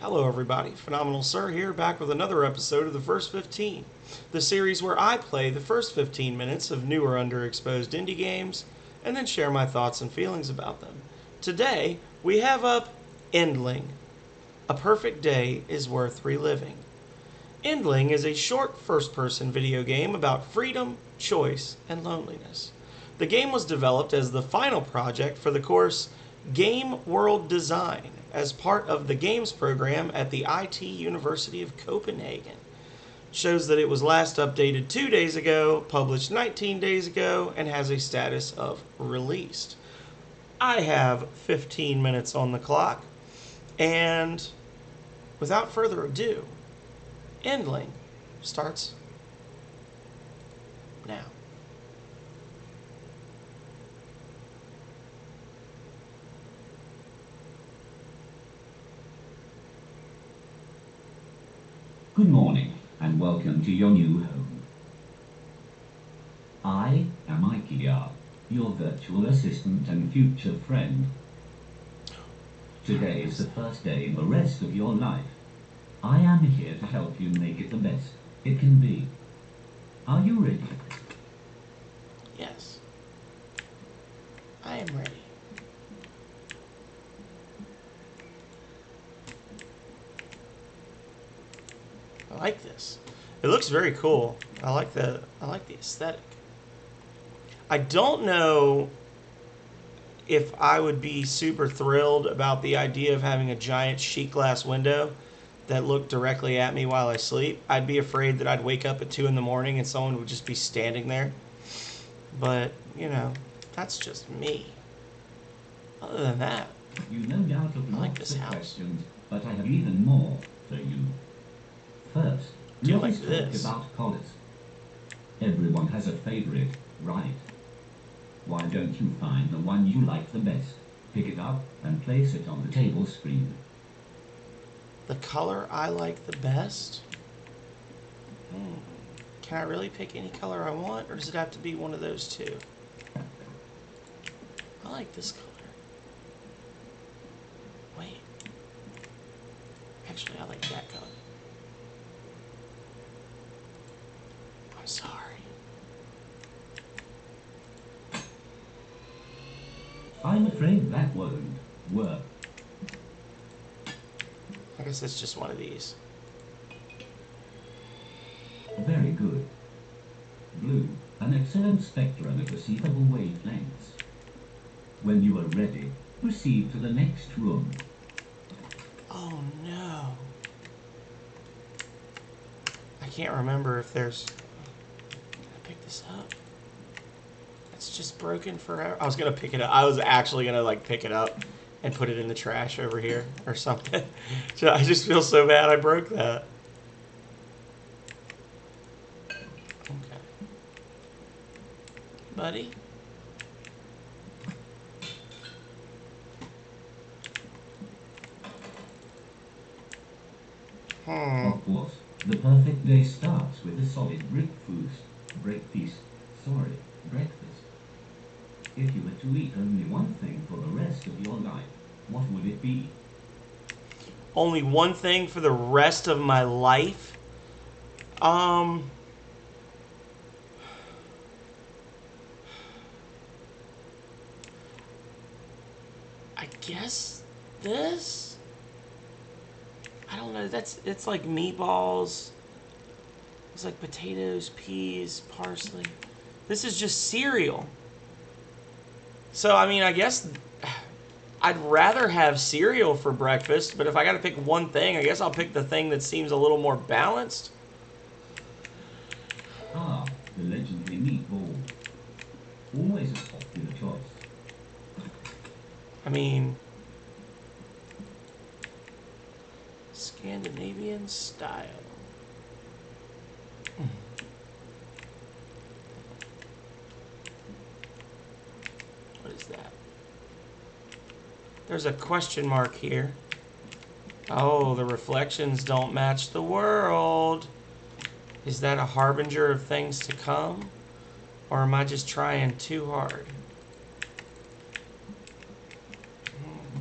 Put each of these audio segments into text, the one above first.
Hello everybody, Phenomenal Sir here, back with another episode of The First 15, the series where I play the first 15 minutes of new or underexposed indie games, and then share my thoughts and feelings about them. Today, we have up Endling. A perfect day is worth reliving. Endling is a short first-person video game about freedom, choice, and loneliness. The game was developed as the final project for the course Game World Design as part of the games program at the IT University of Copenhagen. Shows that it was last updated 2 days ago, published 19 days ago, and has a status of released. I have 15 minutes on the clock, and without further ado, Endling starts now. Good morning, and welcome to your new home. I am IKEA, your virtual assistant and future friend. Today is the first day in the rest of your life. I am here to help you make it the best it can be. Are you ready? Yes. I am ready. I like this. It looks very cool. I like the aesthetic. I don't know if I would be super thrilled about the idea of having a giant sheet glass window that looked directly at me while I sleep. I'd be afraid that I'd wake up at 2 in the morning and someone would just be standing there. But, you know, that's just me. Other than that, You no doubt have I like lots this of house. questions, but I have even more for you. First, Do let like us talk this. about collars. Everyone has a favorite, right? Why don't you find the one you like the best, pick it up, and place it on the table screen? The color I like the best? Can I really pick any color I want, or does it have to be one of those two? I like this color. Wait. Actually, I like that color. I'm sorry. I'm afraid that won't work. I guess it's just one of these. Very good. Blue, an excellent spectrum of receivable wavelengths. When you are ready, proceed to the next room. Oh no. I can't remember if there's... Can I pick this up? It's just broken forever. I was gonna pick it up. I was actually gonna like pick it up and put it in the trash over here or something. So I just feel so bad I broke that. Okay. Buddy? Of course, the perfect day starts with a solid breakfast. If you were to eat only one thing for the rest of your life, what would it be? Only one thing for the rest of my life? I guess this? I don't know. It's like meatballs. It's like potatoes, peas, parsley. This is just cereal. So, I mean, I guess I'd rather have cereal for breakfast, but if I got to pick one thing, I guess I'll pick the thing that seems a little more balanced. Ah, the legendary meatball. Always a popular choice. I mean, Scandinavian style. What is that? There's a question mark here. Oh, the reflections don't match the world. Is that a harbinger of things to come? Or am I just trying too hard?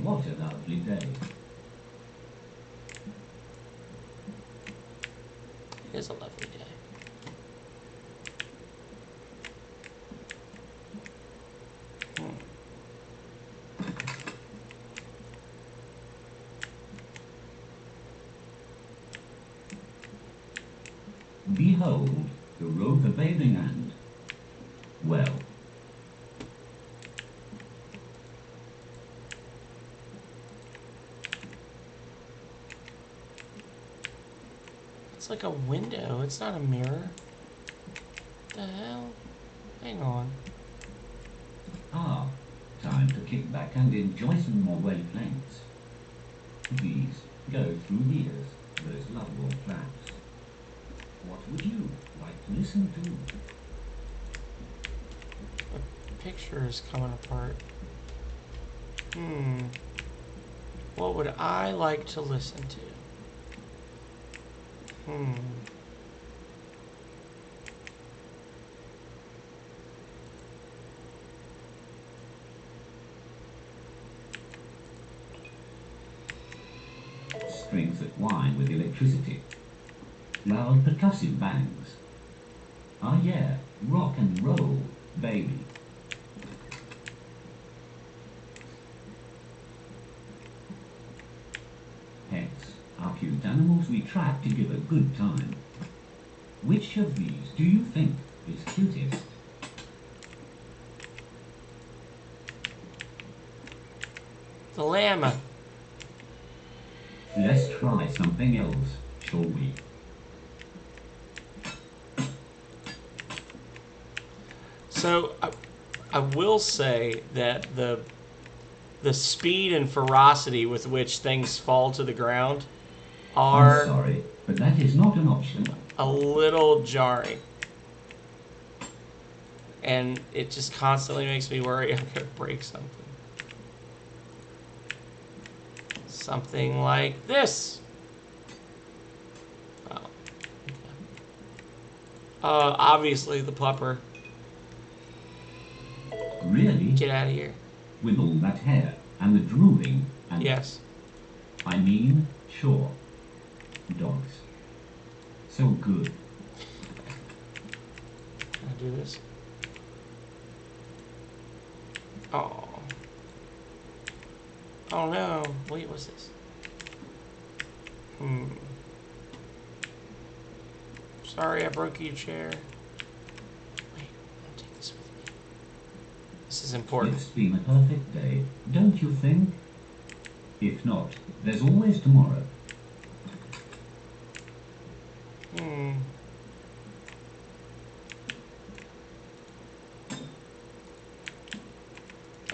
What a lovely day. is a lovely day. Behold, the road the bathing and, well, It's like a window. It's not a mirror. What the hell? Hang on. ah, time to kick back and enjoy some more wavelengths. These go through ears, those lovable flaps. What would you like to listen to? The picture is coming apart. What would I like to listen to? Strings that whine with electricity. Loud percussive bangs. Ah yeah, rock and roll, baby. Pets are cute animals we trap to give a good time. Which of these do you think is cutest? The llama. Let's try something else, shall we? So I will say that the speed and ferocity with which things fall to the ground I'm are sorry, but that is not an option. a little jarring. And it just constantly makes me worry I'm going to break something. Something like this. Oh. Okay. Obviously the pupper. Really? Get out of here. With all that hair and the drooling and... Yes. I mean, sure. Dogs. So good. Can I do this? Oh. Oh no. Wait, what's this? Sorry I broke your chair. Wait, I'll take this with me. This is important. It's been a perfect day, don't you think? If not, there's always tomorrow.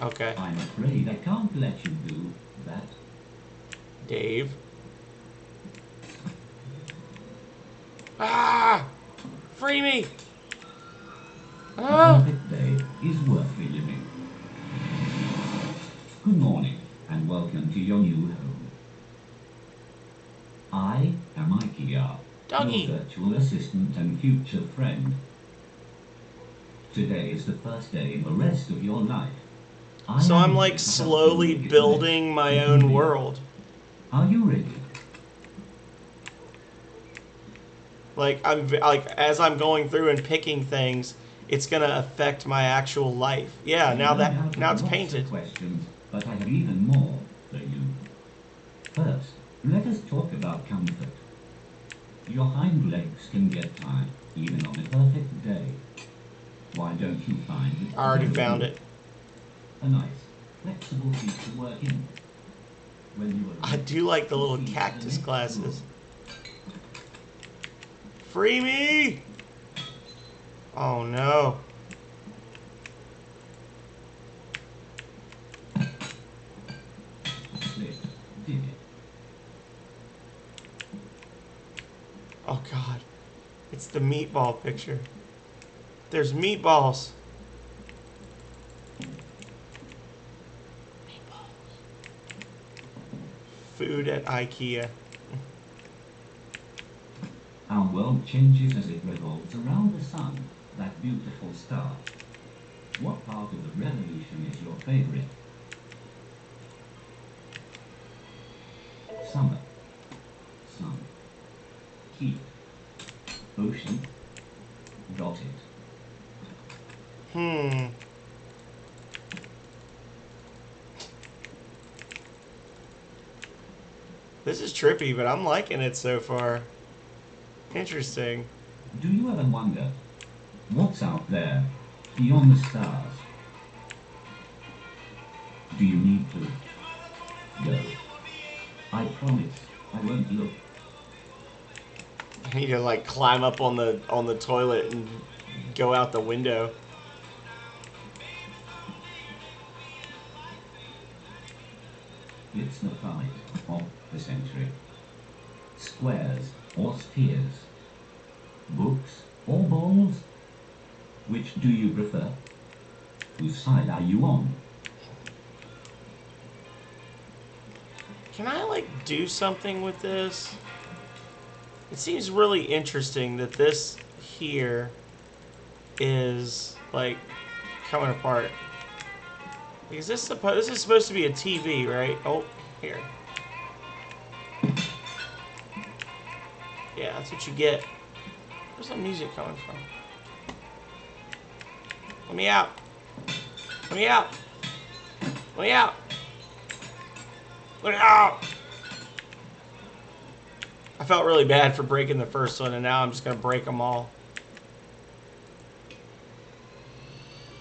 Okay. I'm afraid I can't let you do that. Dave. Ah! Free me! A Ah! perfect day is worth reliving. Good morning, and welcome to your new home. I am IKEA, Doggy! your virtual assistant and future friend. Today is the first day in the rest of your life. So I'm like slowly building my own world. Are you ready? Like as I'm going through and picking things, it's gonna affect my actual life. Yeah, now it's painted. Questions, but I have even more for you. First, let us talk about comfort. Your hind legs can get tired, even on a perfect day. Why don't you find it? I already very found good? it. A nice, flexible seat to work in. When you are I do like the little cactus glasses. Free me! Oh no. Did it? Oh god. It's the meatball picture. There's meatballs. Food at IKEA. Our world changes as it revolves around the sun, that beautiful star. What part of the revolution is your favorite? Summer. Sun. Heat. Ocean. Got it. Hmm. This is trippy, but I'm liking it so far. Interesting. Do you ever wonder what's out there beyond the stars? Do you need to go? I promise I won't look. I need to like climb up on the toilet and go out the window. It's the fight of the century. Squares or spheres? Books or balls? Which do you prefer? Whose side are you on? Can I like do something with this? It seems really interesting that this here is like coming apart. Is this this is supposed to be a TV, right? Oh, here. Yeah, that's what you get. Where's the music coming from? Let me out. Let me out. Let me out. Let me out. I felt really bad for breaking the first one, and now I'm just going to break them all.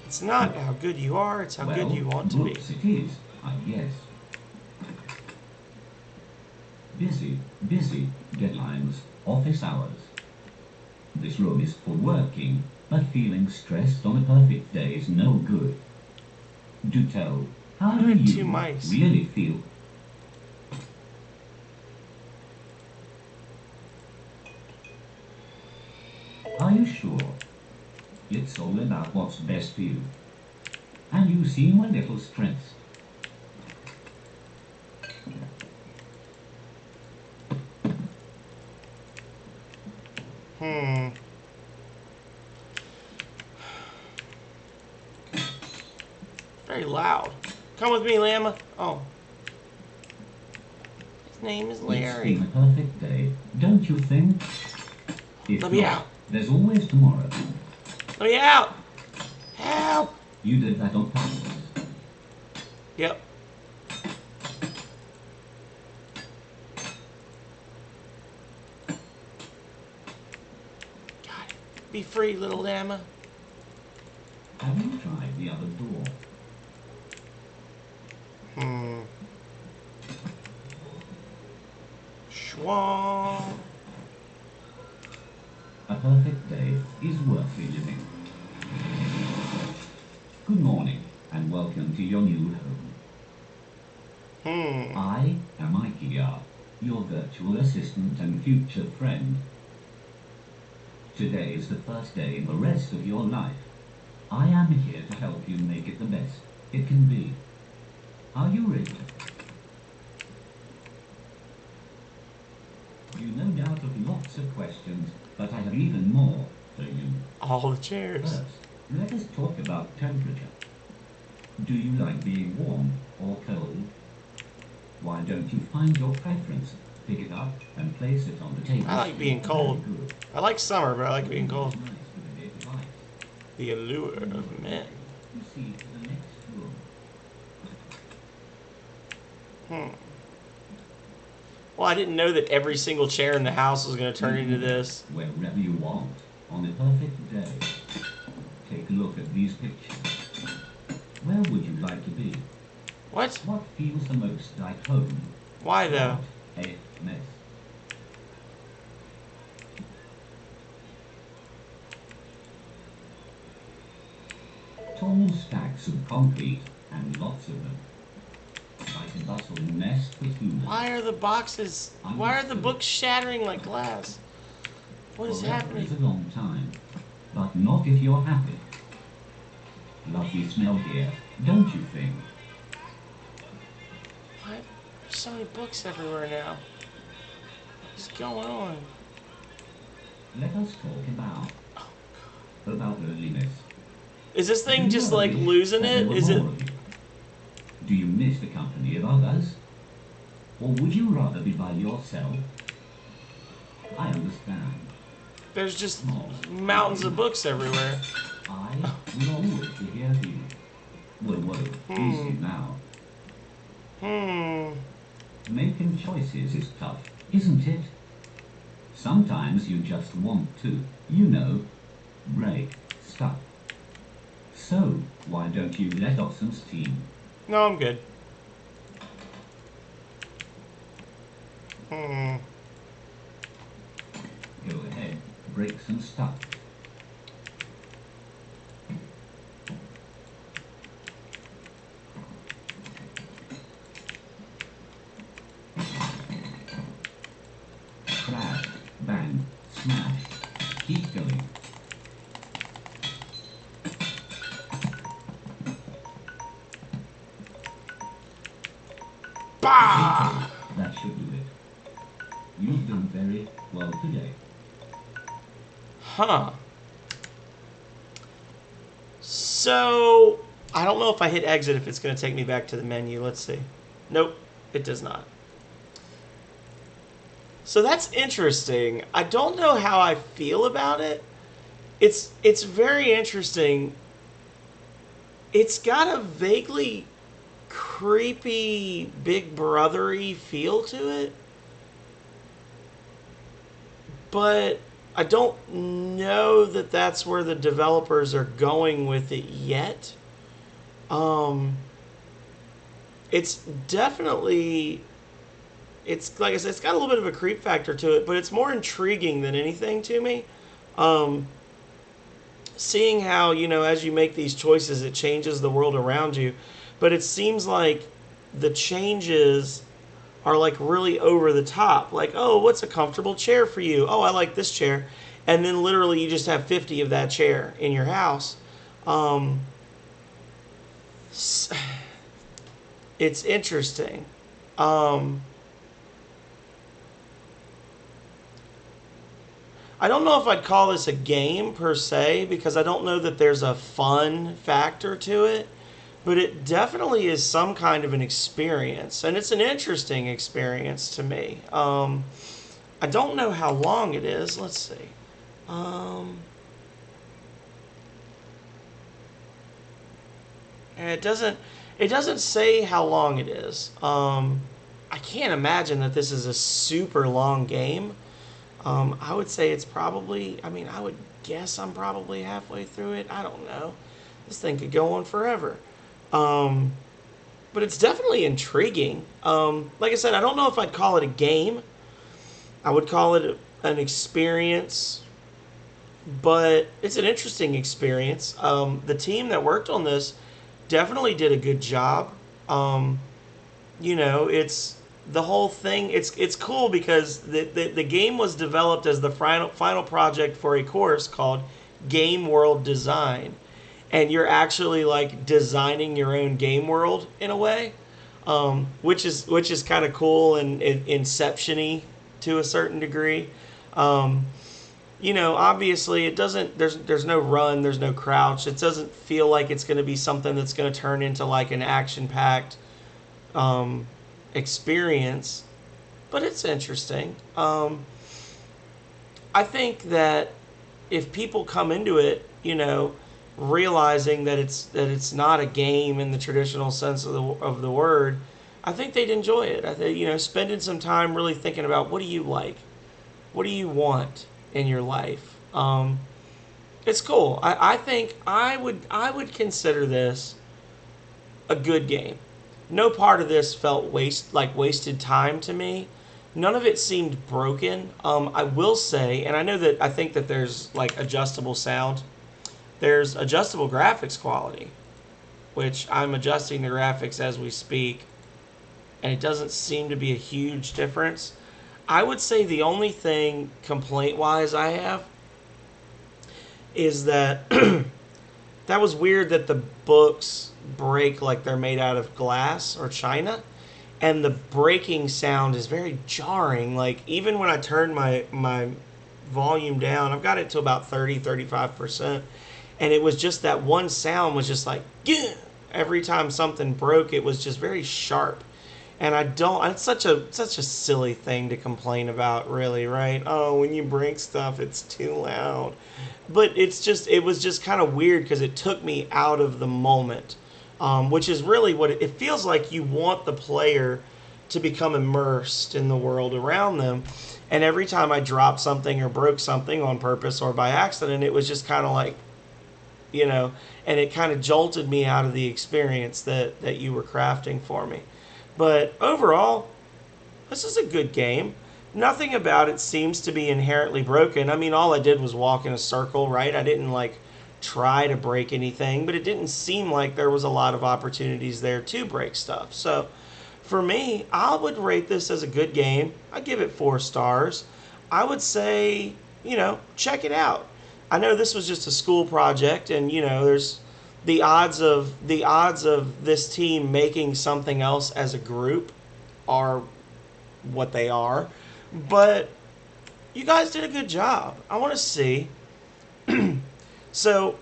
It's not how good you are, it's how good you want to be. Books it is, I guess. Busy, busy, deadlines, office hours. This room is for working, but feeling stressed on a perfect day is no good. Do tell, how do you really feel? Are you sure? It's all about what's best for you. And you seem a little stressed. Very loud. Come with me, Llama. Oh. His name is Larry. It's been a perfect day, don't you think? Let me out. There's always tomorrow. Let me out. Help. You did that on purpose. Yep. Got it. Be free, little Llama. Have you tried the other door? Schwang. A perfect day is worth reliving. Good morning, and welcome to your new home. I am IKEA, your virtual assistant and future friend. Today is the first day in the rest of your life. I am here to help you make it the best it can be. Are you ready? You no doubt have lots of questions, but I have even more for you. All the chairs. First, let us talk about temperature. Do you like being warm or cold? Why don't you find your preference, pick it up, and place it on the table? I like being cold. I like summer, but I like being cold. The allure of men. Proceed to the next room. Well, I didn't know that every single chair in the house was going to turn into this. Wherever you want, on a perfect day. Take a look at these pictures. Where would you like to be? What? What feels the most like home? Why though? A mess. Tall stacks of concrete and lots of them. Like a bustling nest with humans. Why are the boxes? Why are the books shattering like glass? What is happening? It's a long time, but not if you're happy. Lovely smell here, don't you think? What? There's so many books everywhere now. What's going on? Let us talk about loneliness. Is this thing just like losing it? Is it? Do you miss the company of others? Or would you rather be by yourself? I understand. There's just Oh, mountains of books everywhere. I will always be here for you. Well, used to Hmm. now. Hmm. Making choices is tough, isn't it? Sometimes you just want to, break stuff. So, why don't you let off some steam? No, I'm good. Hmm. Go ahead, break some stuff. Crash, bang, smash. Keep going. Bah! Okay, that should do it. You've done very well today. Huh. So, I don't know if I hit exit if it's going to take me back to the menu. Let's see. Nope, it does not. So that's interesting. I don't know how I feel about it. It's very interesting. It's got a vaguely creepy big brothery feel to it, but I don't know that that's where the developers are going with it yet. Um it's definitely, it's like I said, it's got a little bit of a creep factor to it, but it's more intriguing than anything to me. Um, Seeing how, as you make these choices, it changes the world around you, but it seems like the changes are like really over the top. Like, oh, what's a comfortable chair for you? Oh, I like this chair, and then literally you just have 50 of that chair in your house. Um, it's interesting. Um, I don't know if I'd call this a game per se because I don't know that there's a fun factor to it, but it definitely is some kind of an experience, and it's an interesting experience to me. I don't know how long it is. Let's see. Um, it doesn't. It doesn't say how long it is. I can't imagine that this is a super long game. I would say it's probably, I mean, I would guess I'm probably halfway through it. I don't know. This thing could go on forever. Um, but it's definitely intriguing. Like I said, I don't know if I'd call it a game. I would call it an experience, but it's an interesting experience. The team that worked on this definitely did a good job. Um, it's the whole thing. It's cool because the game was developed as the final project for a course called Game World Design, and you're actually like designing your own game world in a way, which is kind of cool and inception-y to a certain degree. Um, Obviously it doesn't. There's no run. There's no crouch. It doesn't feel like it's going to be something that's going to turn into like an action-packed um, experience, but it's interesting. I think that if people come into it, realizing that it's not a game in the traditional sense of the word, I think they'd enjoy it. I think spending some time really thinking about what do you like, what do you want in your life. It's cool. I think I would consider this a good game. No part of this felt wasted time to me. None of it seemed broken. I will say, and I think that there's like adjustable sound. There's adjustable graphics quality, which I'm adjusting the graphics as we speak, and it doesn't seem to be a huge difference. I would say the only thing complaint wise I have is that that was weird that the books break like they're made out of glass or china, and the breaking sound is very jarring. Like even when I turn my volume down, I've got it to about 30-35%, and it was just that one sound was just like, "Gah!" Every time something broke, it was just very sharp, And I don't. It's such a silly thing to complain about, really, right? Oh, when you break stuff, it's too loud. But it was just kind of weird because it took me out of the moment, which is really what it feels like. You want the player to become immersed in the world around them. And every time I dropped something or broke something on purpose or by accident, it was just kind of like, you know, and it kind of jolted me out of the experience that you were crafting for me. But overall, this is a good game. Nothing about it seems to be inherently broken. I mean, all I did was walk in a circle, right? I didn't like try to break anything, but it didn't seem like there was a lot of opportunities there to break stuff. So for me, I would rate this as a good game. I'd give it 4 stars. I would say, check it out. I know this was just a school project, and there's the odds of this team making something else as a group are what they are. But you guys did a good job. I want to see. So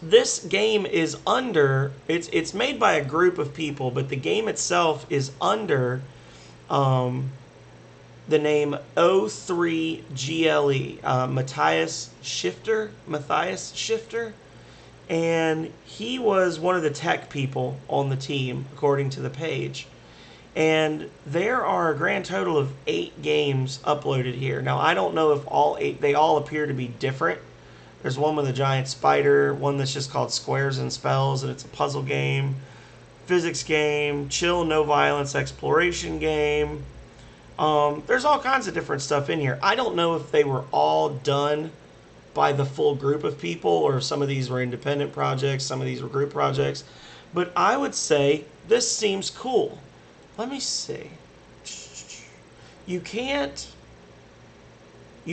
this game is under. It's made by a group of people, but the game itself is under the name O3GLE. Matthias Shifter, and he was one of the tech people on the team, according to the page. And there are a grand total of 8 games uploaded here. Now, I don't know if all 8, they all appear to be different. There's one with a giant spider, one that's just called Squares and Spells, and it's a puzzle game, physics game, chill, no violence exploration game. There's all kinds of different stuff in here. I don't know if they were all done by the full group of people, or if some of these were independent projects, some of these were group projects. But I would say this seems cool. Let me see. You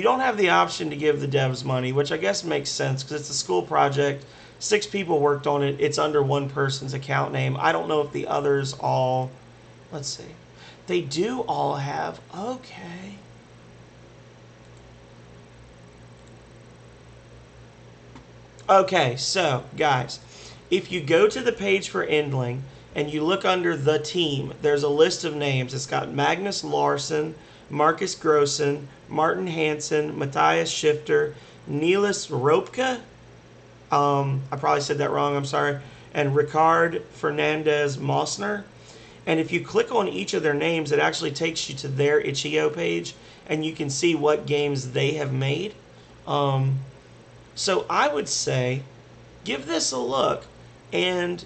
don't have the option to give the devs money, which I guess makes sense because it's a school project. 6 people worked on it. It's under one person's account name. I don't know if the others all, let's see. They do all have, okay. Okay, so guys, if you go to the page for Endling and you look under the team, there's a list of names. It's got Magnus Larson, Marcus Grossen, Martin Hansen, Matthias Shifter, Niels Ropke. I probably said that wrong, I'm sorry. And Ricard Fernandez Mosner. And if you click on each of their names, it actually takes you to their itch.io page, and you can see what games they have made. So I would say give this a look and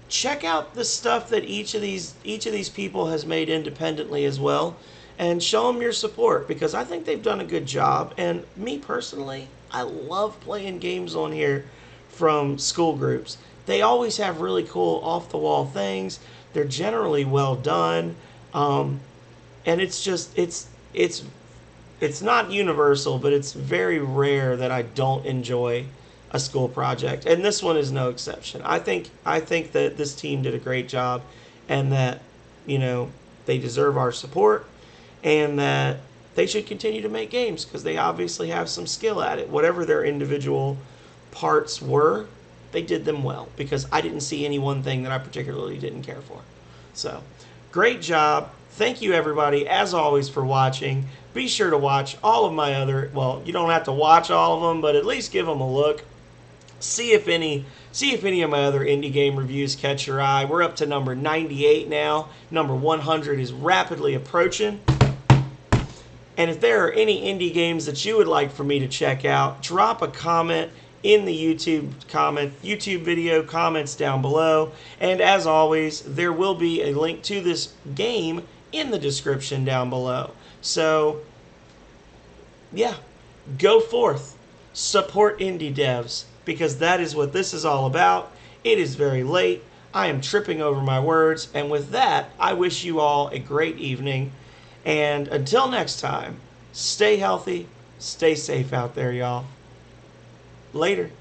check out the stuff that each of these people has made independently as well, and show them your support, because I think they've done a good job. And me personally, I love playing games on here from school groups. They always have really cool off the wall things. They're generally well done, and it's just it's not universal, but it's very rare that I don't enjoy a school project, and this one is no exception. I think that this team did a great job, and that they deserve our support, and that they should continue to make games because they obviously have some skill at it. Whatever their individual parts were, they did them well, because I didn't see any one thing that I particularly didn't care for. So, great job. Thank you, everybody, as always, for watching. Be sure to watch all of my other, well, you don't have to watch all of them, but at least give them a look. See if any of my other indie game reviews catch your eye. We're up to number 98 now. Number 100 is rapidly approaching. And if there are any indie games that you would like for me to check out, drop a comment in the YouTube video comments down below. And as always, there will be a link to this game in the description down below. So, yeah, go forth. Support indie devs, because that is what this is all about. It is very late. I am tripping over my words. And with that, I wish you all a great evening. And until next time, stay healthy, stay safe out there, y'all. Later.